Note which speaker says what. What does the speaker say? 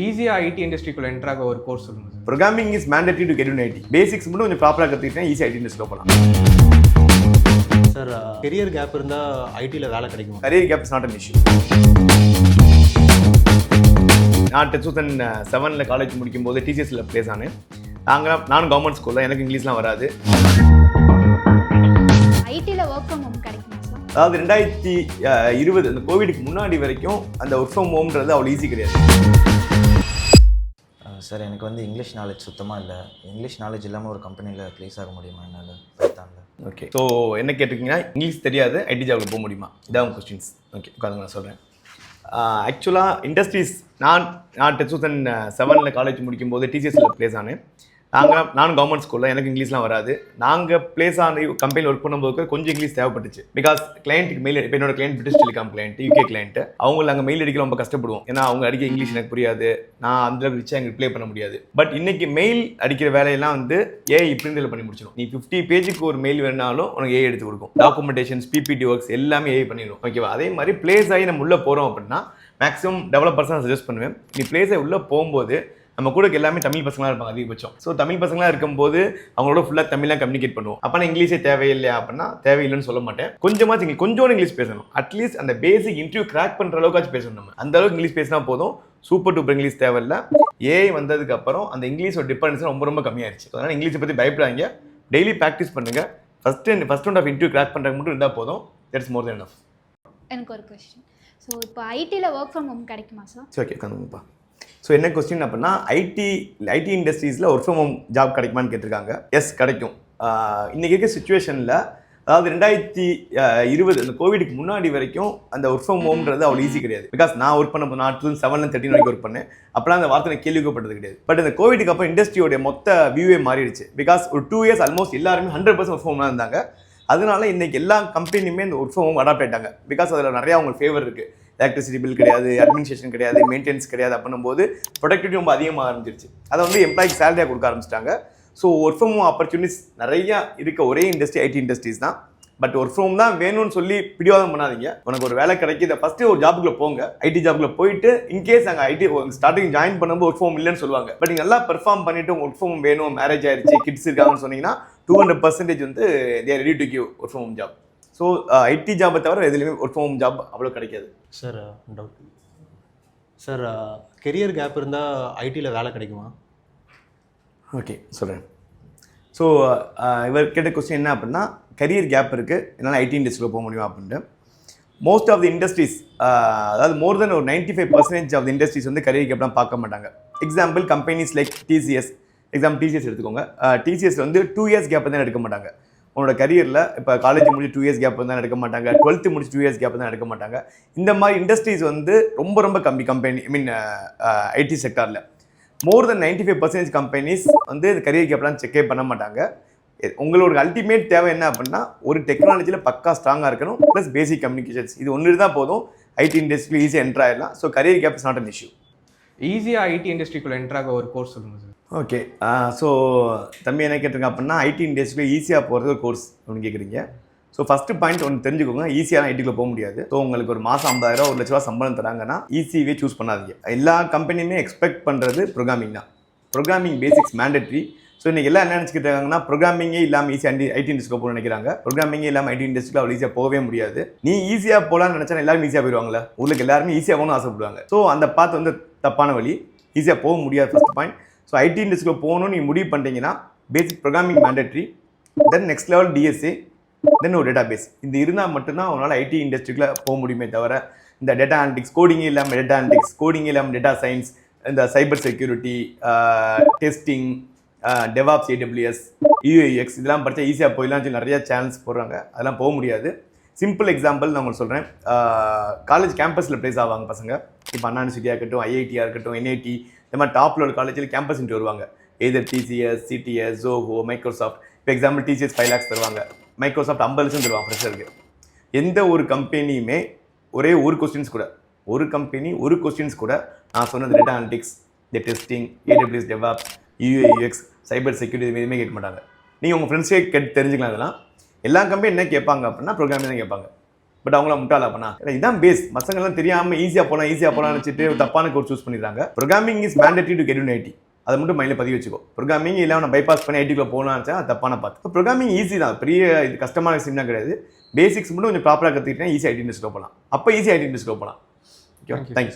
Speaker 1: ஈஸியாக ஐடி இண்டஸ்ட்ரிக்குள்ள என்டர் ஆக ஒரு கோர்ஸ் சொல்லுங்க sir.
Speaker 2: Programming is mandatory to get in IT. Basics மட்டும் கொஞ்சம் ப்ராப்பராக கற்றுக்கிட்டேன் ஈஸியாக ஐடி இண்டஸ்ட்ரியில் போகலாம்.
Speaker 3: சார் கெரியர் கேப் இருந்தால் ஐடியில் வேலை கிடைக்கும்?
Speaker 2: Career gap is not an issue. நான் 2007 காலேஜ் முடிக்கும் போது டிசிஎஸ்ல பிளேஸ் ஆனேன். நானும் கவர்மெண்ட் ஸ்கூல் தான், எனக்கு இங்கிலீஷ்லாம் வராது.
Speaker 4: ஐடியில் ஒர்க் ஃப்ரம் ஹோம் கிடைக்குமா சார்?
Speaker 2: அதாவது 2020 அந்த கோவிடுக்கு முன்னாடி வரைக்கும் அந்த ஒர்க் ஃப்ரம் ஹோம்ன்றது அவ்வளோ ஈஸி கிடையாது.
Speaker 5: சார் எனக்கு வந்து இங்கிலீஷ் நாலேஜ் சுத்தமாக இல்லை. இங்கிலீஷ் நாலேஜ் இல்லாமல் ஒரு கம்பெனியில் ப்ளேஸ் ஆக முடியுமா என்னால்? பைத்தானில்.
Speaker 2: ஓகே, ஸோ என்ன கேட்டிருக்கீங்கன்னா இங்கிலீஷ் தெரியாது ஐடி ஜாபில் போக முடியுமா, இதான் உங்கள் கொஸ்டின்ஸ். ஓகே, உட்காந்து நான் சொல்கிறேன். ஆக்சுவலாக இண்டஸ்ட்ரீஸ் நான் 2007 காலேஜ் முடிக்கும் போது டிசிஎஸ்ல பிளேஸ் ஆனேன். நானும் கவர்மெண்ட் ஸ்கூலில், எனக்கு இங்கிலீஷ்லாம் வராது. நாங்கள் பிளேஸ் ஆன கம்பெனியில் ஒர்க் பண்ணும்போது கொஞ்சம் இங்கிலீஷ் தேவைப்பட்டுச்சு. பிகாஸ் கிளைண்ட்டுக்கு மெயில், இப்போ என்னோட client British telecom client, UK client, அவங்க அங்கே மெயில் அடிக்க ரொம்ப கஷ்டப்படுவோம். ஏன்னா அவங்க அடிக்க இங்கிலீஷ் எனக்கு புரியாது, நான் அந்த ரிச்சாக எங்களுக்கு ரிப்ளை பண்ண முடியாது. பட் இன்னைக்கு மெயில் அடிக்கிற வேலையெல்லாம் வந்து ஏஐ பிரிண்டில் பண்ணி முடிச்சிடும். நீ 50 பேஜுக்கு ஒரு மெயில் வேணாலும் உனக்கு ஏஐ எடுத்து கொடுக்கும். டாக்குமெண்டேஷன்ஸ், பிபிடி ஒர்க்ஸ் எல்லாமே ஏஐ பண்ணிடும். ஓகேவா? அதே மாதிரி பிளேஸ் ஆகி நம்ம உள்ளே போகிறோம் அப்படின்னா மேக்ஸிமம் டெவலப்பர்ஸ் நான் சஜஸ்ட் பண்ணுவேன், நீ பிளேஸ் ஆகி உள்ளே போகும்போது நம்ம கூட எல்லாமே தமிழ் பசங்களாக இருப்பாங்க அதிகபட்சம். ஸோ தமிழ் பசங்களாக இருக்கும்போது அவங்களோட ஃபுல்லாக தமிழ்லாம் கம்யூனிகேட் பண்ணுவோம். அப்போ நான் இங்கிலீஷே தேவையில்லையா அப்படின்னா தேவையில்லைன்னு சொல்ல மாட்டேன். கொஞ்சமாக கொஞ்சம் இங்கிலீஷ் பேசணும். அட்லீஸ்ட் அந்த பேசிக் இன்டர்வியூ கிராக் பண்ணுற அளவுக்காச்சும் பேசணும். நம்ம அந்த அளவுக்கு இங்கிலீஷ் பேசினா போதும். சூப்பர் டூப்பர் இங்கிலீஷ் தேவையில்லை. ஏஐ வந்ததுக்கு அப்புறம் அந்த இங்கிலீஷோட டிபெண்டன்ஸ் ரொம்ப கம்மியாயிருச்சு. அதனால் இங்கிலீஷை பற்றி பயப்படாதீங்க, டெய்லி ப்ராக்டிஸ் பண்ணுங்கள். First round of interview crack பண்ணுறது மட்டும் இருந்தால் போதும். That's more then enough.
Speaker 4: எனக்கு ஒரு கொஸ்டின். ஸோ இப்போ ஐடியில் ஒர்க் ஃப்ரம் ஹோம் கிடைக்குமா சார்?
Speaker 2: சரி, ஓகே, கண்டுப்பா. ஸோ என்ன கொஸ்டின் அப்படின்னா ஐடி இண்டஸ்ட்ரீஸில் ஒர்க் ஃப்ரம் ஹோம் ஜாப் கிடைக்குமான்னு கேட்டிருக்காங்க. எஸ், கிடைக்கும். இன்றைக்கி இருக்க சுச்சுவேஷனில், அதாவது 2020 அந்த கோவிடுக்கு முன்னாடி வரைக்கும் அந்த ஒர்க் ஃப்ரம் ஹோம்ன்றது அவ்வளோ ஈஸி கிடையாது. பிகாஸ் நான் ஒர்க் பண்ண 2007-13 வரைக்கும் ஒர்க் பண்ணேன். அப்போலாம் அந்த வார்த்தை கேள்விக்கப்பட்டது கிடையாது. பட் இந்த கோவிடுக்கு அப்புறம் இண்டஸ்ட்ரியோடைய மொத்த வியூவே மாறிடுச்சு. பிகாஸ் ஒரு 2 இயர்ஸ் ஆல்மோஸ்ட் எல்லாருமே 100% ஒர்க் ஃப்ரம் ஹோம் இருந்தாங்க. அதனால இன்னைக்கு எல்லா கம்பெனியுமே இந்த ஒர்க் ஃப்ரம் ஹோம் அடாப்ட் ஆகிட்டாங்க. பிகாஸ் அதில் நிறையா அவங்களுக்கு ஃபேவர் இருக்குது. எலக்ட்ரிசிட்டி பில் கிடையாது, அட்மினிஸ்ட்ரேஷன் கிடையாது, மெயின்டெனன்ஸ் கிடையாது. அப்படின்னும்போது ப்ரொடக்டிவிட்டி ரொம்ப அதிகமாக ஆரம்பிச்சிருச்சு. அதை வந்து எம்ப்ளாய்க்கு சேலரியாக கொடுக்க ஆரம்பிச்சிட்டாங்க. So work from home opportunities நிறையா இருக்க ஒரே இண்டஸ்ட்ரி ஐடி இண்டஸ்ட்ரீஸ் தான். பட் ஒர்க் ஃப்ரம் ஹோம் தான் வேணும்னு சொல்லி பிடிவாதம் பண்ணாதீங்க. உனக்கு ஒரு வேலை கிடைக்கிது, ஃபஸ்ட்டு ஒரு ஜாபுக்குள்ள போங்க. ஐடி ஜாபுக்குள்ள போயிட்டு இன்கேஸ் அங்கே ஐடி ஸ்டார்டிங் ஜாயின் பண்ணும்போது ஒர்க் ஃப்ரம் ஹோம் இல்லைன்னு சொல்லுவாங்க. பட் நீங்கள் நல்லா பெர்ஃபார்ம் பண்ணிட்டு ஒர்க் ஃப்ரம் ஹோம் வேணும், மேரேஜ் ஆயிடுச்சு, கிட்ஸ் இருக்காங்கன்னு சொன்னீங்கன்னா 200% வந்து they're ready to give work from home job. So IT ஜாபை தவிர எதுலையுமே ஒர்க் ஃப்ரம் ஹோம் ஜாப் அவ்வளோ கிடைக்காது.
Speaker 3: Sir doubt sir, career gap இருந்தால் ஐடியில் வேலை கிடைக்குமா?
Speaker 2: ஓகே, சொல்கிறேன். ஸோ இவர் கேட்ட கொஸ்டின் என்ன அப்படின்னா, கரியர் கேப் இருக்குது, என்னால் ஐடி இண்டஸ்ட்ரியில் போக முடியும் அப்படின்ட்டு. மோஸ்ட் ஆஃப் தி இண்டஸ்ட்ரீஸ், அதாவது மோர் தென் ஒரு 95% ஆஃப் தி இண்டஸ்ட்ரீஸ் வந்து கரியர் கேப்லாம் பார்க்க மாட்டாங்க. Example companies like TCS, TCS எடுத்துக்கோங்க. டிசிஎஸ் வந்து 2 இயர்ஸ் கேப் தான் எடுக்க மாட்டாங்க. உங்களோட கரியரில் இப்போ காலேஜ் முடிச்சு 2 இயர்ஸ் கேப் தான் எடுக்க மாட்டாங்க. 12th முடிச்சு 2 இயர்ஸ் கேப் தான் எடுக்க மாட்டாங்க. இந்த மாதிரி இண்டஸ்ட்ரீஸ் வந்து ரொம்ப கம்மி கம்பெனி, ஐடி செக்டாரில். மோர் தென் 95% கம்பெனிஸ் வந்து இந்த கரியர் கேப்லாம் செக்கே பண்ண மாட்டாங்க. உங்களோட அல்டிமேட் தேவை என்ன அப்படின்னா, ஒரு டெக்னாலஜியில் பக்கா ஸ்ட்ராங்காக இருக்கணும், ப்ளஸ் பேசிக் கம்யூனிகேஷன்ஸ். இது ஒன்று இருந்தால் போதும், ஐடி இண்டஸ்ட்ரியில் ஈஸியாக என்ட்ரு ஆகிடலாம். So career gap is not an issue.
Speaker 1: ஈஸியாக ஐடி இண்டஸ்ட்ரிக்குள்ள என்டர் ஆக ஒரு கோர்ஸ் சொல்லுங்கள் சார்.
Speaker 2: ஓகே, ஸோ தம்பி என்ன கேட்டிருங்க அப்படின்னா, ஐடி இண்டஸ்ட்ரியில் ஈஸியாக போகிறது ஒரு கோர்ஸ் அப்படின்னு கேட்குறீங்க. ஸோ ஃபஸ்ட்டு பாயிண்ட் ஒன்று தெரிஞ்சுக்கோங்க, ஈஸியாக ஐடிக்குள்ளே போக முடியாது. ஸோ உங்களுக்கு ஒரு மாதம் 50,000 1 லட்ச ரூபா சம்பளம் தராங்கன்னா ஈஸியாகவே சூஸ் பண்ணாதீங்க. எல்லா கம்பெனியுமே எக்ஸ்பெக்ட் பண்ணுறது ப்ரோக்ராமிங் தான். Programming basics mandatory. ஸோ இன்றைக்கி எல்லாம் என்ன நினச்சிக்கிட்டு இருக்காங்கன்னா, ப்ரோக்ராமிங்கே இல்லாமல் ஈஸியாக ஐடி இண்டஸ்ட்ரியில் போகணும்னு நினைக்கிறாங்க. ப்ரோக்ராமிங்கே இல்லாமல் ஐடி இண்டஸ்ட்ரியில் அவ்வளோ ஈஸியாக போகவே முடியாது. நீ ஈஸியாக போகலான்னு நினச்சா எல்லாருமே ஈஸியாக போயிடுவாங்களே, உங்களுக்கு எல்லாருமே ஈஸியாக போகணும்னு ஆசைப்படுவாங்க. ஸோ அந்த பாத்து வந்து தப்பான வழி, ஈஸியாக போக முடியாது. First point. ஸோ ஐடி இண்டஸ்ட்ரியில் போகணும்னு நீங்கள் முடிவு பண்ணிட்டீங்கன்னா basic programming mandatory, then next level DSA, then ஒரு டேட்டா பேஸ். இது இருந்தால் மட்டும்தான் உங்களால் ஐடி இண்டஸ்ட்ரிக்குள்ளே போக முடியுமே தவிர, இந்த டேட்டா அனலிட்டிக்ஸ், கோடிங்கே இல்லாமல் டேட்டா அனலிட்டிக்ஸ், கோடிங்கே இல்லாமல் டேட்டா சயின்ஸ், இந்த cyber security, testing, DevOps, AWS, UX இதெல்லாம் படித்தா ஈஸியாக போயிடலாம் சொல்லி நிறையா சேனல்ஸ் போடுறாங்க. அதெல்லாம் போக முடியாது. சிம்பிள் எக்ஸாம்பிள் நான் உங்களுக்கு சொல்கிறேன். காலேஜ் கேம்பஸில் ப்ளேஸ் ஆவாங்க பசங்க. இப்போ அண்ணா யூனிவர்சிட்டியாக இருக்கட்டும், ஐஐடியாக இருக்கட்டும், NIT, இந்த மாதிரி டாப்பில் உள்ள காலேஜில் கேம்பஸ் இன்ட்டு வருவாங்க. எதர் TCS, CTS, Zoho, மைக்ரோசாஃப்ட். இப்போ எக்ஸாம்பிள் TCS 5 lakhs தருவாங்க, மைக்ரோசாஃப்ட் 50 லட்சம் தருவாங்க ஃப்ரெஷருக்கு. எந்த ஒரு கம்பெனியுமே ஒரே ஒரு கொஸ்டின்ஸ் கூட நான் சொன்னது டேட்டா அனலிட்டிக்ஸ், இந்த testing, AWS, DevOps, UX, cyber security எதுவுமே கேட்க மாட்டாங்க. நீங்கள் உங்கள் ஃப்ரெண்ட்ஸே தெரிஞ்சுக்கலாம். இதெல்லாம் எல்லா கம்பெனி என்ன கேட்பாங்க அப்படின்னா ப்ரோக்ராமிங் தான் கேட்பாங்க. பட் அவங்கள முட்டாளா பண்ணா இதான் பேஸ். பசங்கள்லாம் தெரியாமல் ஈஸியாக போகலாம்னு வச்சுட்டு தப்பான கோர்ஸ் சூஸ் பண்ணிடுறாங்க. Programming is mandatory to get in IT. அதை மட்டும் மைண்டில் பதிவு வச்சுக்கோ. ப்ரோக்ராமிங் இல்லை நான் பைபாஸ் பண்ணி ஐடிக்குள்ளே போகலான்னு நினச்சா அது தப்பான பார்த்து. ப்ரோக்ராமிங் ஈஸி தான், பெரிய இது கஷ்டமான விஷயம் கிடையாது. பேசிக்ஸ் மட்டும் கொஞ்சம் ப்ராப்பராக கற்றுக்கிட்டேன் ஈஸி ஐடி இண்டஸ்ட்ரியில் போகலாம். அப்போ ஈஸி ஐடி இண்டஸ்ட்ரியில் போகலாம். Okay, thanks.